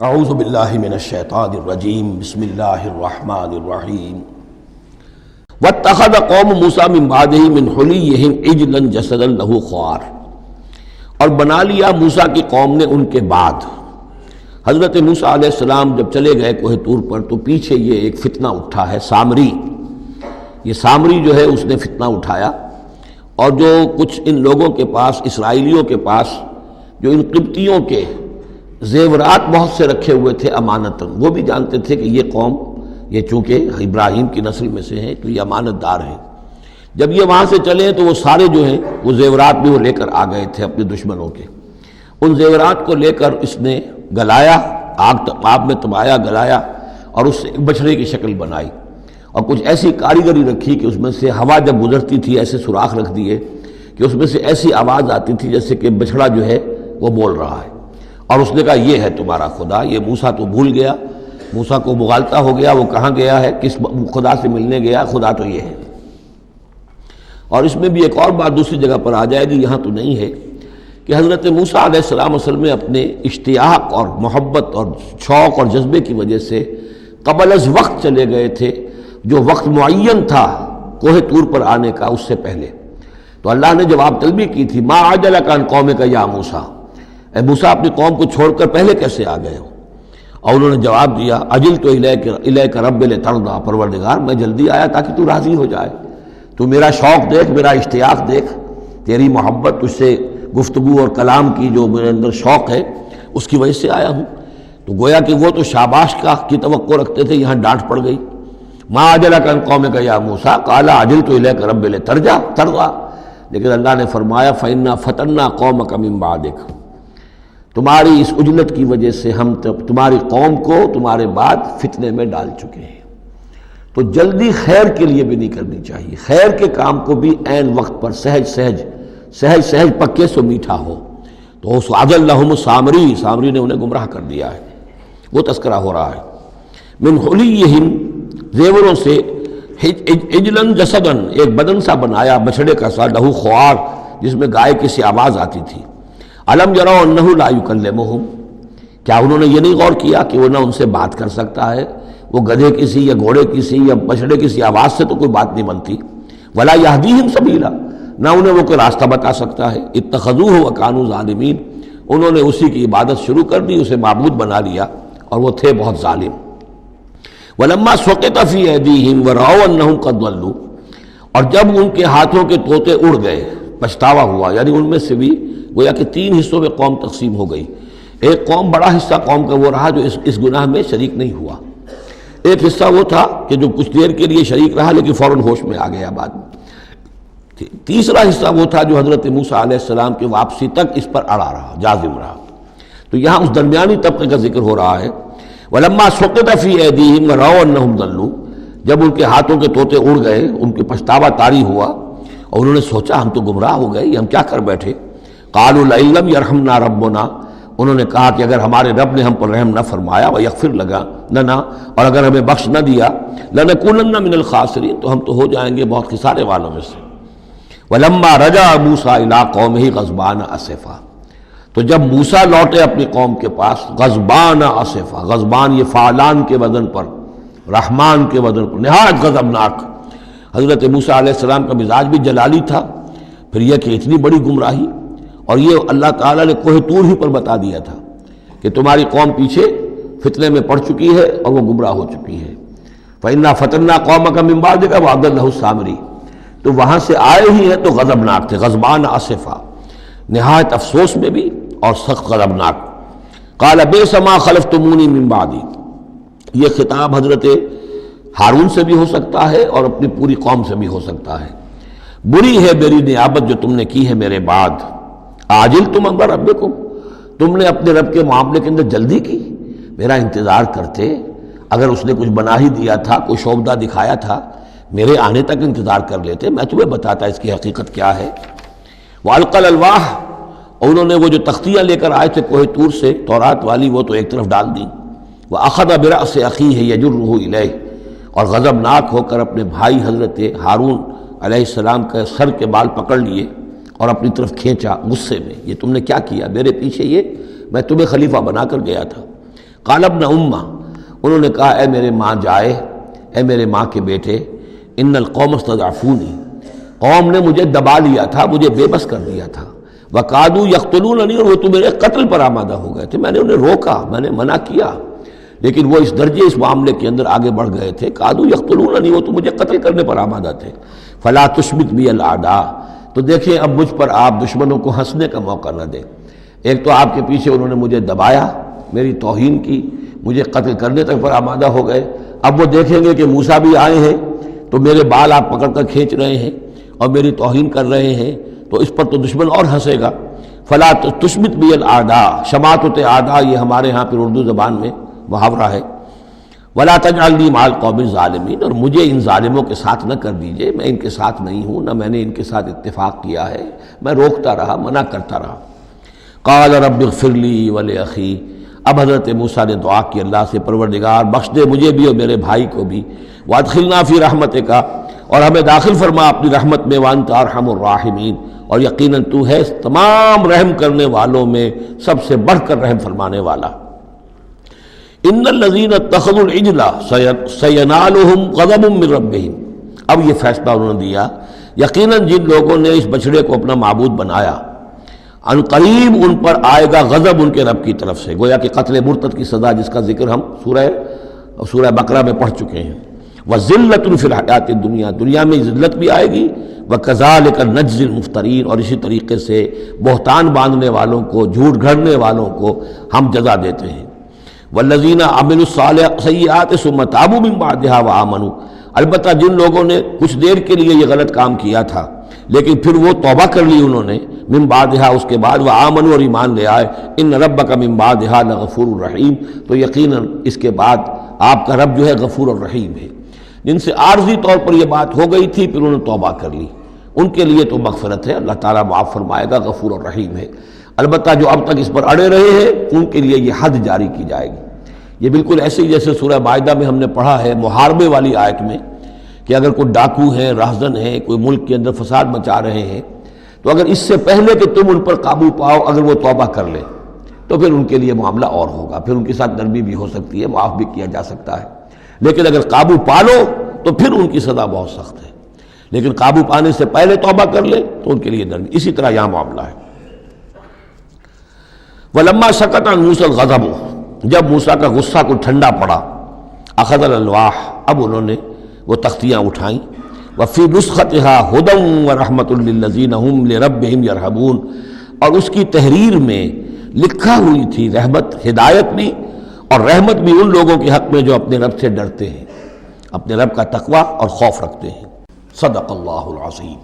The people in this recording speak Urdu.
اعوذ باللہ من الشیطان الرجیم بسم اللہ الرحمن الرحیم واتخذ قوم موسیٰ من بعدہ من حلیہم عجلا جسدا لہ خوار، اور بنا لیا موسیٰ کی قوم نے ان کے بعد، حضرت موسیٰ علیہ السلام جب چلے گئے کوہ طور پر تو پیچھے یہ ایک فتنہ اٹھا ہے سامری، یہ سامری جو ہے اس نے فتنہ اٹھایا، اور جو کچھ ان لوگوں کے پاس، اسرائیلیوں کے پاس جو ان قبطیوں کے زیورات بہت سے رکھے ہوئے تھے امانتاً، وہ بھی جانتے تھے کہ یہ قوم، یہ چونکہ ابراہیم کی نسل میں سے ہیں تو یہ امانت دار ہیں، جب یہ وہاں سے چلے تو وہ سارے جو ہیں وہ زیورات بھی وہ لے کر آ گئے تھے اپنے دشمنوں کے، ان زیورات کو لے کر اس نے گلایا، آگ میں تبایا، گلایا، اور اس سے ایک بچھڑے کی شکل بنائی، اور کچھ ایسی کاریگری رکھی کہ اس میں سے ہوا جب گزرتی تھی ایسے سوراخ رکھ دیے کہ اس میں سے ایسی آواز آتی تھی جیسے کہ بچھڑا جو ہے وہ بول رہا ہے، اور اس نے کہا یہ ہے تمہارا خدا۔ یہ موسیٰ تو بھول گیا، موسیٰ کو مغالطہ ہو گیا، وہ کہاں گیا ہے، کس خدا سے ملنے گیا، خدا تو یہ ہے۔ اور اس میں بھی ایک اور بات دوسری جگہ پر آ جائے گی، یہاں تو نہیں ہے، کہ حضرت موسیٰ علیہ السلام اصل میں اپنے اشتیاق اور محبت اور شوق اور جذبے کی وجہ سے قبل از وقت چلے گئے تھے، جو وقت معین تھا کوہ طور پر آنے کا اس سے پہلے۔ تو اللہ نے جواب طلبی کی تھی، ما عجلک عن قومک یا موسیٰ، اے موسیٰ اپنی قوم کو چھوڑ کر پہلے کیسے آ گئے ہو؟ اور انہوں نے جواب دیا، اجلت الیک رب لترضیٰ، پروردگار میں جلدی آیا تاکہ تو راضی ہو جائے، تو میرا شوق دیکھ، میرا اشتیاق دیکھ، تیری محبت، تجھ سے گفتگو اور کلام کی جو میرے اندر شوق ہے اس کی وجہ سے آیا ہوں۔ تو گویا کہ وہ تو شاباش کی توقع رکھتے تھے، یہاں ڈانٹ پڑ گئی، ما عجلک عن قومک یا موسیٰ قال عجلت الیک رب لترضیٰ، لیکن اللہ نے فرمایا فإنا فتنا قومک من بعدک، تمہاری اس عجلت کی وجہ سے ہم تمہاری قوم کو تمہارے بعد فتنے میں ڈال چکے ہیں۔ تو جلدی خیر کے لیے بھی نہیں کرنی چاہیے، خیر کے کام کو بھی عین وقت پر سہج پکے سو میٹھا ہو۔ تو اضلهم سامری نے انہیں گمراہ کر دیا ہے، وہ تذکرہ ہو رہا ہے۔ من حلیہم، زیوروں سے، عجلا جسدا، ایک بدن سا بنایا بچھڑے کا سا، لہو خوار، جس میں گائے کی سی آواز آتی تھی۔ الم یروا انہ لا یکلمہم، کیا انہوں نے یہ نہیں غور کیا کہ وہ نہ ان سے بات کر سکتا ہے، وہ گدھے کی سی یا گھوڑے کی سی یا بچھڑے کی سی آواز سے تو کوئی بات نہیں بنتی، ولا یہدیہم سبیلا، نہ انہیں وہ کوئی راستہ بتا سکتا ہے۔ اتخذوہ وکانوا ظالمین، انہوں نے اسی کی عبادت شروع کر دی، اسے معبود بنا لیا، اور وہ تھے بہت ظالم۔ ولما سقط فی ایدیہم ورأوا انہم قد ضلوا، اور جب ان کے ہاتھوں کے طوطے اڑ گئے، پچھتاوا ہوا، یعنی ان میں سے بھی گویا کہ 3 حصوں میں قوم تقسیم ہو گئی۔ ایک قوم، بڑا حصہ قوم کا وہ رہا جو اس گناہ میں شریک نہیں ہوا، ایک حصہ وہ تھا کہ جو کچھ دیر کے لیے شریک رہا لیکن فوراً ہوش میں آ گیا بعد میں، تیسرا حصہ وہ تھا جو حضرت موسیٰ علیہ السلام کی واپسی تک اس پر اڑا رہا، جازم رہا۔ تو یہاں اس درمیانی طبقے کا ذکر ہو رہا ہے، وَلَمَّا سُقِطَ فِي أَيْدِيهِمْ وَرَأَوْا أَنَّهُمْ ضَلُّوا، جب ان کے ہاتھوں کے طوطے اڑ گئے، ان کے پچھتاوا طاری ہوا، اور انہوں نے سوچا ہم تو گمراہ ہو گئے، یہ ہم کیا کر بیٹھے۔ قالوا لئن لم يرحمنا ربنا، انہوں نے کہا کہ اگر ہمارے رب نے ہم پر رحم نہ فرمایا، ویغفر لنا، اور اگر ہمیں بخش نہ دیا، لنکونن من الخاسرین، تو ہم تو ہو جائیں گے بہت خسارے والوں میں سے۔ ولما رجع موسیٰ الی قومہ غضبان اسفا، تو جب موسیٰ لوٹے اپنی قوم کے پاس غضبان اسفا، غضبان یہ فعلان کے وزن پر، رحمان کے وزن پر، نہایت غضبناک۔ حضرت موسیٰ علیہ السلام کا مزاج بھی جلالی تھا، پھر یہ کہ اتنی بڑی گمراہی، اور یہ اللہ تعالیٰ نے کوہ طور ہی پر بتا دیا تھا کہ تمہاری قوم پیچھے فتنے میں پڑ چکی ہے اور وہ گمراہ ہو چکی ہے۔ فَإِنَّا فَتَنَّا قَوْمَكَ مِن بَعْدِكَ وَأَضَلَّهُ السَّامِرِي، تو وہاں سے آئے ہی ہیں تو غضبناک تھے، غضبان آصفا، نہایت افسوس میں بھی اور سخت غضبناک۔ قَالَ بِئْسَ مَا خَلَفْتُمُونِي مِن بَعْدِي، یہ خطاب حضرت ہارون سے بھی ہو سکتا ہے اور اپنی پوری قوم سے بھی ہو سکتا ہے۔ بری ہے میری نیابت جو تم نے کی ہے میرے بعد، عاجلتم امر ربکم، تم نے اپنے رب کے معاملے کے اندر جلدی کی، میرا انتظار کرتے، اگر اس نے کچھ بنا ہی دیا تھا، کوئی شوبدہ دکھایا تھا، میرے آنے تک انتظار کر لیتے، میں تمہیں بتاتا اس کی حقیقت کیا ہے۔ وَأَلْقَى الْأَلْوَاحَ، اور انہوں نے وہ جو تختیاں لے کر آئے تھے کوہ طور سے تورات والی، وہ تو ایک طرف ڈال دیں۔ وَأَخَذَ بِرَأْسِ أَخِيهِ يَجُرُّهُ إِلَيْهِ، اور غضبناک ہو کر اپنے بھائی حضرت ہارون علیہ السلام کے سر کے بال پکڑ لیے اور اپنی طرف کھینچا غصے میں، یہ تم نے کیا کیا، میرے پیچھے یہ میں تمہیں خلیفہ بنا کر گیا تھا۔ قال ابن امہ، انہوں نے کہا اے میرے ماں جائے، اے میرے ماں کے بیٹے، ان القوم استضعفونی، قوم نے مجھے دبا لیا تھا، مجھے بے بس کر دیا تھا، وقادوا یقتلوننی، اور وہ تو میرے قتل پر آمادہ ہو گئے تھے، میں نے انہیں روکا، میں نے منع کیا، لیکن وہ اس درجے اس معاملے کے اندر آگے بڑھ گئے تھے، قادوا یقتلوننی، وہ تو مجھے قتل کرنے پر آمادہ تھے، فلا تشمت بی الاعداء، تو دیکھیں اب مجھ پر آپ دشمنوں کو ہنسنے کا موقع نہ دیں۔ ایک تو آپ کے پیچھے انہوں نے مجھے دبایا، میری توہین کی، مجھے قتل کرنے تک پر آمادہ ہو گئے، اب وہ دیکھیں گے کہ موسیٰ بھی آئے ہیں تو میرے بال آپ پکڑ کر کھینچ رہے ہیں اور میری توہین کر رہے ہیں، تو اس پر تو دشمن اور ہنسے گا۔ فلا تشمت بی الاعداء، شماتت اعداء یہ ہمارے ہاں پھر اردو زبان میں محاورہ ہے، ولا تجعلنی مع القوم الظالمین، اور مجھے ان ظالموں کے ساتھ نہ کر دیجئے، میں ان کے ساتھ نہیں ہوں، نہ میں نے ان کے ساتھ اتفاق کیا ہے، میں روکتا رہا، منع کرتا رہا۔ قال رب اغفر لی ولأخی، اب حضرت موسیٰ نے دعا کی اللہ سے، پروردگار بخش دے مجھے بھی اور میرے بھائی کو بھی، وادخلنا فی رحمتک، اور ہمیں داخل فرما اپنی رحمت میں، وانت ارحم الراحمین، اور یقیناً تو ہے تمام رحم کرنے والوں میں سب سے بڑھ کر رحم فرمانے والا۔ ان الذین اتخذوا العجل سینالہم غضب من ربہم، اب یہ فیصلہ انہوں نے دیا، یقیناً جن لوگوں نے اس بچڑے کو اپنا معبود بنایا، ان قریب ان پر آئے گا غضب ان کے رب کی طرف سے، گویا کہ قتل مرتد کی سزا جس کا ذکر ہم سورہ بقرہ میں پڑھ چکے ہیں۔ وَذِلَّةٌ فِي الْحَيَاةِ الدُّنْيَا، دنیا میں ذلت بھی آئے گی، وَكَذَلِكَ نَجْزِي الْمُفْتَرِينَ، اور اسی طریقے سے بہتان باندھنے والوں کو، جھوٹ گھڑنے والوں کو ہم جزا دیتے ہیں۔ وَالَّذِينَ عَمِلُوا السَّيِّئَاتِ ثُمَّ تَابُوا مِن بَعْدِهَا وَآمَنُوا، البتہ جن لوگوں نے کچھ دیر کے لیے یہ غلط کام کیا تھا لیکن پھر وہ توبہ کر لی انہوں نے، من بعدہا اس کے بعد، وآمنوا اور ایمان لے آئے، ان ربک من بعدہا لغفور الرحیم، تو یقیناً اس کے بعد آپ کا رب جو ہے غفور الرحیم ہے۔ جن سے عارضی طور پر یہ بات ہو گئی تھی پھر انہوں نے توبہ کر لی، ان کے لیے تو مغفرت ہے، اللہ تعالیٰ معاف فرمائے گا، غفور الرحیم ہے۔ البتہ جو اب تک اس پر اڑے رہے ہیں ان کے لیے یہ حد جاری کی جائے گی۔ یہ بالکل ایسے ہی جیسے سورہ مائدہ میں ہم نے پڑھا ہے محاربے والی آیت میں، کہ اگر کوئی ڈاکو ہیں، راہزن ہیں، کوئی ملک کے اندر فساد مچا رہے ہیں، تو اگر اس سے پہلے کہ تم ان پر قابو پاؤ اگر وہ توبہ کر لیں تو پھر ان کے لیے معاملہ اور ہوگا، پھر ان کے ساتھ نرمی بھی ہو سکتی ہے، معاف بھی کیا جا سکتا ہے، لیکن اگر قابو پا لو تو پھر ان کی سزا بہت سخت ہے، لیکن قابو پانے سے پہلے توبہ کر لیں تو ان کے لیے نرمی۔ اسی طرح یہاں معاملہ ہے۔ وَلَمَّا سَكَتَ عَنْ مُوسَى الْغَضَبُ، جب موسیٰ کا غصہ کو ٹھنڈا پڑا، أَخَذَ الْأَلْوَاحَ، اب انہوں نے وہ تختیاں اٹھائیں، وَفِي نُسْخَتِهَا هُدًى وَرَحْمَةٌ لِّلَّذِينَ هُمْ لِرَبِّهِمْ يَرْهَبُونَ، اور اس کی تحریر میں لکھا ہوئی تھی رحمت، ہدایت بھی اور رحمت بھی ان لوگوں کے حق میں جو اپنے رب سے ڈرتے ہیں، اپنے رب کا تقوی اور خوف رکھتے ہیں۔ صدق اللہ العظیم۔